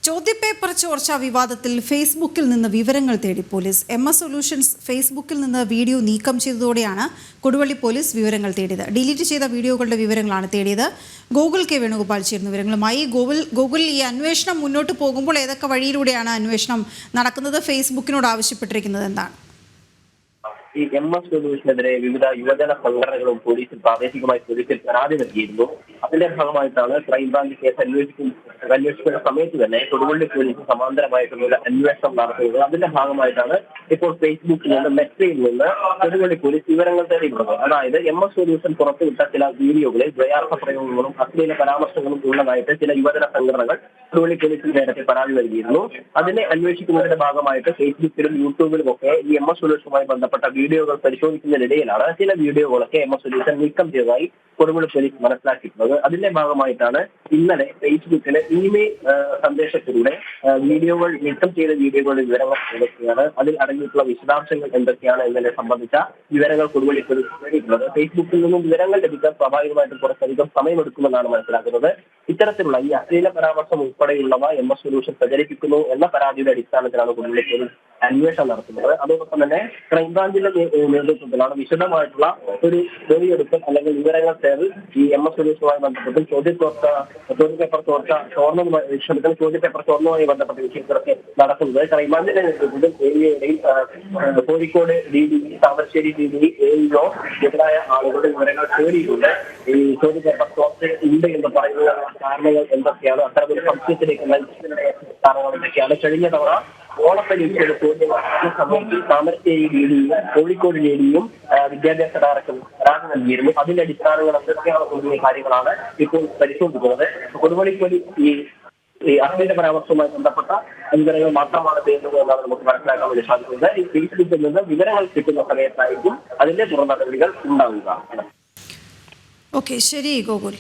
ചോദ്യപേപ്പർ ചോർച്ച വിവാദത്തിൽ ഫേസ്ബുക്കിൽ നിന്ന് വിവരങ്ങൾ തേടി പോലീസ്. MS സൊല്യൂഷൻസ് ഫേസ്ബുക്കിൽ നിന്ന് വീഡിയോ നീക്കം ചെയ്തതോടെയാണ് കൊടുവള്ളി പോലീസ് വിവരങ്ങൾ തേടിയത്. ഡിലീറ്റ് ചെയ്ത വീഡിയോകളുടെ വിവരങ്ങളാണ് തേടിയത്. ഗൂഗിൾ കെ വേണുഗോപാൽ ചേർന്ന വിവരങ്ങളുമായി. ഗൂഗിൾ ഈ അന്വേഷണം മുന്നോട്ട് പോകുമ്പോൾ ഏതൊക്കെ വഴിയിലൂടെയാണ് അന്വേഷണം നടക്കുന്നത്? ഫേസ്ബുക്കിനോട് ആവശ്യപ്പെട്ടിരിക്കുന്നത് എന്താണ്? ഈ MS സൊല്യൂഷനെതിരെ വിവിധ യുവജന സംഘടനകളും പോലീസിൽ പ്രാദേശികമായി പോലീസിൽ പരാതി നൽകിയിരുന്നു. അതിന്റെ ഭാഗമായിട്ടാണ് ക്രൈംബ്രാഞ്ച് കേസ് അന്വേഷിക്കുന്ന സമയത്ത് തന്നെ കൊടുവള്ളി പോലീസ് സമാന്തരമായിട്ടുള്ള അന്വേഷണം നടത്തുന്നത്. അതിന്റെ ഭാഗമായിട്ടാണ് ഇപ്പോൾ ഫേസ്ബുക്കിൽ നിന്ന് മെറ്റയിൽ നിന്ന് കൊടുവള്ളി പോലീസ് വിവരങ്ങൾ തേടിയിട്ടുള്ളത്. അതായത് MS സൊല്യൂഷൻ പുറത്തുവിട്ട ചില വീഡിയോകളിൽ ദ്വയാർത്ഥ പ്രയോഗങ്ങളും അശ്ലീല പരാമർശങ്ങളും ഉള്ളതായിട്ട് ചില യുവജന സംഘടനകൾ കൊടുവള്ളി പോലീസിന് നേരത്തെ പരാതി നൽകിയിരുന്നു. അതിനെ അന്വേഷിക്കുന്നതിന്റെ ഭാഗമായിട്ട് ഫേസ്ബുക്കിലും യൂട്യൂബിലും ഒക്കെ ഈ MS സൊല്യൂഷനുമായി ബന്ധപ്പെട്ട വീഡിയോകൾ പരിശോധിക്കുന്നതിനിടയിലാണ് ചില വീഡിയോകളൊക്കെ MS സൊല്യൂഷൻ നീക്കം ചെയ്തതായി കൊടുവള്ളി പോലീസ് മനസ്സിലാക്കിയിട്ടുള്ളത്. അതിന്റെ ഭാഗമായിട്ടാണ് ഇന്നലെ ഫേസ്ബുക്കിലെ ഇമെയിൽ സന്ദേശത്തിലൂടെ വീഡിയോകൾ നീക്കം ചെയ്ത വീഡിയോകളുടെ വിവരങ്ങൾ എന്തൊക്കെയാണ്, അതിൽ അടങ്ങിയിട്ടുള്ള വിശദാംശങ്ങൾ എന്തൊക്കെയാണ് എന്നതിനെ സംബന്ധിച്ച വിവരങ്ങൾ കൊടുവള്ളി പോലീസ് നേടിയിട്ടുള്ളത്. ഫേസ്ബുക്കിൽ നിന്നും വിവരങ്ങൾ ലഭിക്കാൻ സ്വാഭാവികമായിട്ടും കുറച്ചധികം സമയമെടുക്കുമെന്നാണ് മനസ്സിലാക്കുന്നത്. ഇത്തരത്തിലുള്ള ഈ അശ്ലീല പരാമർശം ഉൾപ്പെടെയുള്ളവ MS സൊല്യൂഷൻ പ്രചരിപ്പിക്കുന്നു എന്ന പരാതിയുടെ അടിസ്ഥാനത്തിലാണ് കൊടുവള്ളി പോലീസ് അന്വേഷണം നടത്തുന്നത്. അതോടൊപ്പം തന്നെ ക്രൈംബ്രാഞ്ചിന്റെ നേതൃത്വത്തിലാണ് വിശദമായിട്ടുള്ള ഒരു തെളിവെടുപ്പ് അല്ലെങ്കിൽ വിവരങ്ങൾ തേടി ഈ MS സൊല്യൂഷനുമായി ബന്ധപ്പെട്ട് ചോദ്യപേപ്പർ ചോർന്നതുമായി ബന്ധപ്പെട്ട വിഷയത്തിലൊക്കെ നടക്കുന്നത്. ക്രൈംബ്രാഞ്ചിന്റെ നേതൃത്വത്തിൽ ഏരിയയുടെയും Kozhikode DDE, Thamarassery DDE, AEO എതിരായ ആളുകളുടെ വിവരങ്ങൾ തേടിയിട്ടുണ്ട്. ഈ ചോദ്യപേപ്പർ ചോർച്ച ഉണ്ട് എന്ന് പറയുന്ന കാരണങ്ങൾ എന്തൊക്കെയാണ്, അത്തരമൊരു സംശയത്തിലേക്ക് നയിച്ചതിന്റെ കാരണങ്ങൾ എന്തൊക്കെയാണ്? കഴിഞ്ഞ തവണ ഓണപ്പരീക്ഷയുടെ സമയത്ത് താമരശ്ശേരി DDEയും കോഴിക്കോട് DDEയും വിദ്യാഭ്യാസ ഡയറക്ടർ പരാതി നൽകിയിരുന്നു. അതിന്റെ അടിസ്ഥാനങ്ങൾ എന്തൊക്കെയാണ് തുടങ്ങിയ കാര്യങ്ങളാണ് ഇപ്പോൾ പരിശോധിക്കുന്നത്. കൊടുവള്ളി പോലീസ് ഈ അശ്ലീല പരാമർശവുമായി ബന്ധപ്പെട്ട വിവരങ്ങൾ മാത്രമാണ് തേടുന്നത് എന്നാണ് നമുക്ക് മനസ്സിലാക്കാൻ വേണ്ടി സാധിക്കുന്നത്. ഈ ഫേസ്ബുക്കിൽ നിന്ന് വിവരങ്ങൾ കിട്ടുന്ന സമയത്തായിരിക്കും അതിന്റെ തുടർ നടപടികൾ ഉണ്ടാവുക. ഓക്കെ, ശരി ഗോകുൽ.